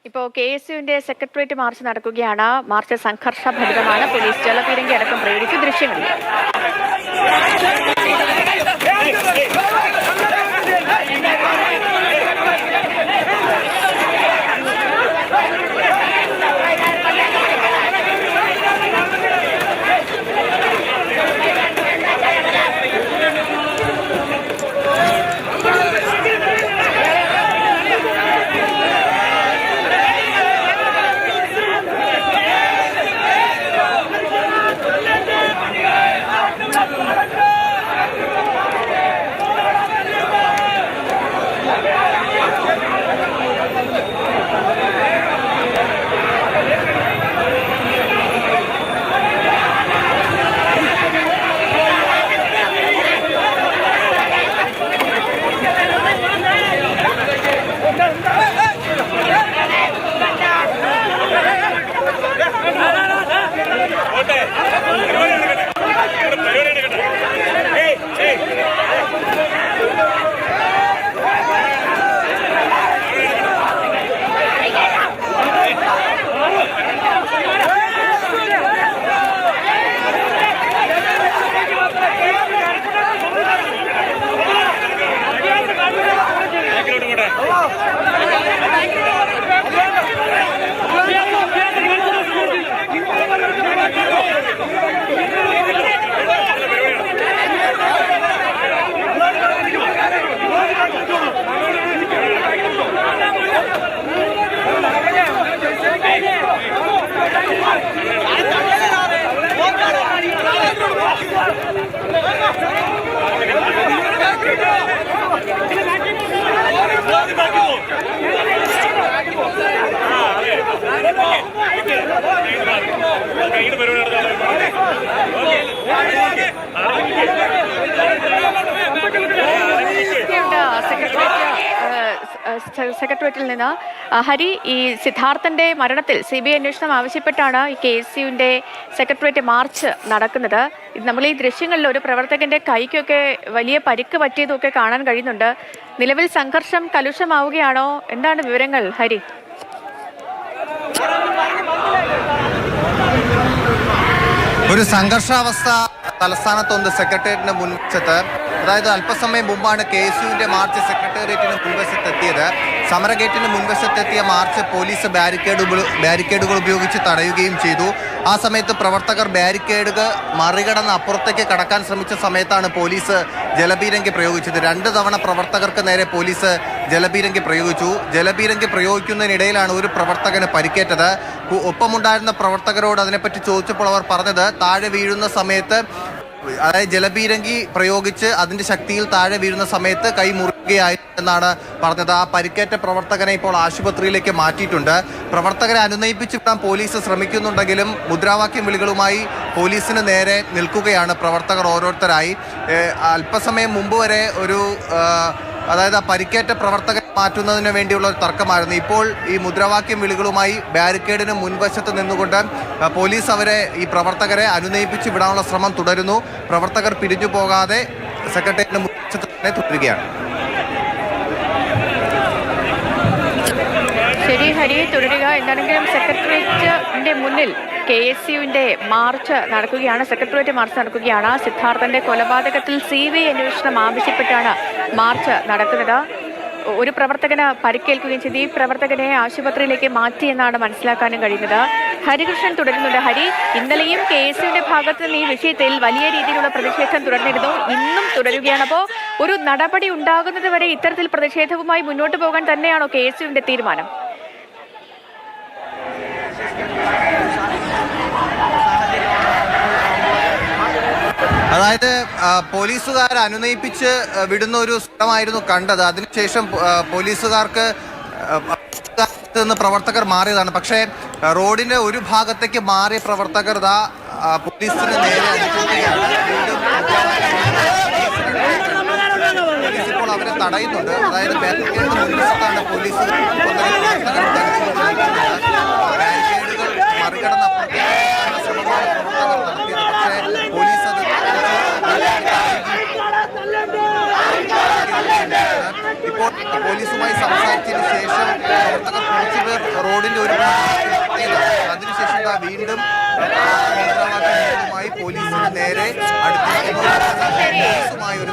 ഇപ്പോൾ കെ.എസ്.യുവിന്റെ secretariat March നടക്കുകയാണ്. March സംഘർഷഭരിതമാണ്. Police ജലപീരങ്കി അടക്കം പ്രയോഗിച്ചു. ദൃശ്യങ്ങളിൽ സെക്രട്ടേറിയറ്റിൽ നിന്ന് ഹരി, ഈ സിദ്ധാർത്ഥന്റെ മരണത്തിൽ CBI അന്വേഷണം ആവശ്യപ്പെട്ടാണ് ഈ കെ.എസ്.യുവിന്റെ സെക്രട്ടേറിയറ്റ് മാർച്ച് നടക്കുന്നത്. നമ്മൾ ഈ ദൃശ്യങ്ങളിൽ ഒരു പ്രവർത്തകന്റെ കൈക്കൊക്കെ വലിയ പരിക്ക് പറ്റിയതൊക്കെ കാണാൻ കഴിയുന്നുണ്ട്. നിലവിൽ സംഘർഷം കലുഷമാവുകയാണോ? എന്താണ് വിവരങ്ങൾ ഹരി? ഒരു സംഘർഷാവസ്ഥ തലസ്ഥാനത്തൊന്ന് സെക്രട്ടേറിയറ്റിന് മുൻവശത്ത്. അതായത് അല്പസമയം മുമ്പാണ് കെ.എസ്.യുവിന്റെ മാർച്ച് സെക്രട്ടേറിയറ്റിന് മുൻവശത്തെത്തിയത്. സമരഗേറ്റിന് മുൻവശത്തെത്തിയ മാർച്ച് പോലീസ് ബാരിക്കേഡുകൾ ഉപയോഗിച്ച് തടയുകയും ചെയ്തു. ആ സമയത്ത് പ്രവർത്തകർ ബാരിക്കേഡുകൾ മറികടന്ന് അപ്പുറത്തേക്ക് കടക്കാൻ ശ്രമിച്ച സമയത്താണ് പോലീസ് ജലപീരങ്കി പ്രയോഗിച്ചത്. 2 തവണ പ്രവർത്തകർക്ക് നേരെ പോലീസ് ജലപീരങ്കി പ്രയോഗിച്ചു. ജലപീരങ്കി പ്രയോഗിക്കുന്നതിനിടയിലാണ് ഒരു പ്രവർത്തകന് പരിക്കേറ്റത്. ഒപ്പമുണ്ടായിരുന്ന പ്രവർത്തകരോട് അതിനെപ്പറ്റി ചോദിച്ചപ്പോൾ അവർ പറഞ്ഞത്, താഴെ വീഴുന്ന സമയത്ത്, അതായത് ജലപീരങ്കി പ്രയോഗിച്ച് അതിന്റെ ശക്തിയിൽ താഴെ വീഴുന്ന സമയത്ത് കൈ മുറിയുകയായി എന്നാണ് പറഞ്ഞത്. ആ പരിക്കേറ്റ പ്രവർത്തകനെ ഇപ്പോൾ ആശുപത്രിയിലേക്ക് മാറ്റിയിട്ടുണ്ട്. പ്രവർത്തകരെ അനുനയിപ്പിച്ച് വിടാൻ പോലീസ് ശ്രമിക്കുന്നുണ്ടെങ്കിലും മുദ്രാവാക്യം വിളികളുമായി പോലീസിന് നേരെ നിൽക്കുകയാണ് പ്രവർത്തകർ ഓരോരുത്തരായി. അല്പസമയം മുമ്പ് വരെ അതായത് ആ പരിക്കേറ്റ പ്രവർത്തകരെ മാറ്റുന്നതിന് വേണ്ടിയുള്ള ഒരു തർക്കമായിരുന്നു. ഇപ്പോൾ ഈ മുദ്രാവാക്യം വിളികളുമായി ബാരിക്കേഡിന് മുൻവശത്ത് നിന്നുകൊണ്ട് പോലീസ് ഈ പ്രവർത്തകരെ അനുനയിപ്പിച്ച് വിടാനുള്ള ശ്രമം തുടരുന്നു. പ്രവർത്തകർ പിരിഞ്ഞു പോകാതെ സെക്രട്ടേറിയറ്റിന് മുൻവശത്ത് തന്നെ തുടരുകയാണ്. ശരി ഹരി, തുടരുക. എന്താണെങ്കിലും സെക്രട്ടേറിയറ്റിന്റെ മുന്നിൽ കെ.എസ്.യുവിന്റെ മാർച്ച് നടക്കുകയാണ്. സെക്രട്ടേറിയറ്റ് മാർച്ച് നടക്കുകയാണ്. സിദ്ധാർത്ഥന്റെ കൊലപാതകത്തിൽ CBI അന്വേഷണം ആവശ്യപ്പെട്ടാണ് മാർച്ച് നടക്കുന്നത്. ഒരു പ്രവർത്തകന് പരിക്കേൽക്കുകയും ചെയ്തു. ഈ പ്രവർത്തകനെ ആശുപത്രിയിലേക്ക് മാറ്റി എന്നാണ് മനസ്സിലാക്കാനും കഴിയുന്നത്. ഹരികൃഷ്ണൻ തുടരുന്നുണ്ട്. ഹരി, ഇന്നലെയും കെ.എസ്.യുവിന്റെ ഭാഗത്ത് നിന്ന് ഈ വിഷയത്തിൽ വലിയ രീതിയിലുള്ള പ്രതിഷേധം തുടർന്നിരുന്നു. ഇന്നും തുടരുകയാണ്. അപ്പോൾ ഒരു നടപടി ഉണ്ടാകുന്നത് വരെ ഇത്തരത്തിൽ പ്രതിഷേധവുമായി മുന്നോട്ട് പോകാൻ തന്നെയാണോ കെ.എസ്.യുവിന്റെ തീരുമാനം? അതായത് പോലീസുകാർ അനുനയിപ്പിച്ച് വിടുന്ന ഒരു സ്ഥലമായിരുന്നു കണ്ടത്. അതിനുശേഷം പോലീസുകാർക്ക് നിന്ന് പ്രവർത്തകർ മാറിയതാണ്. പക്ഷേ റോഡിന്റെ ഒരു ഭാഗത്തേക്ക് മാറിയ പ്രവർത്തകർ പോലീസിന് നേരെ അടിക്കുകയാണ്. പോലീസ് ഇപ്പോൾ അവരെ തടയുന്നുണ്ട്. അതായത് ബാരിക്കേഡിന് മുൻവശത്താണ് പോലീസ് ബാരിക്കേഡുകൾ മറികടന്ന് ശ്രമമാണ് പ്രവർത്തകർ നടത്തിയത്. പക്ഷേ പോലീസ് അത് ഇപ്പോൾ പോലീസുമായി സംസാരിച്ചതിന് ശേഷം പ്രവർത്തകർ കുറച്ചുപേർ റോഡിന്റെ ഒരു ഭാഗത്ത് അതിനുശേഷം വീണ്ടും മുദ്രാവാക്യവുമായി പോലീസിന് നേരെ അടുത്തിരിക്കുന്നു. പോലീസുമായി ഒരു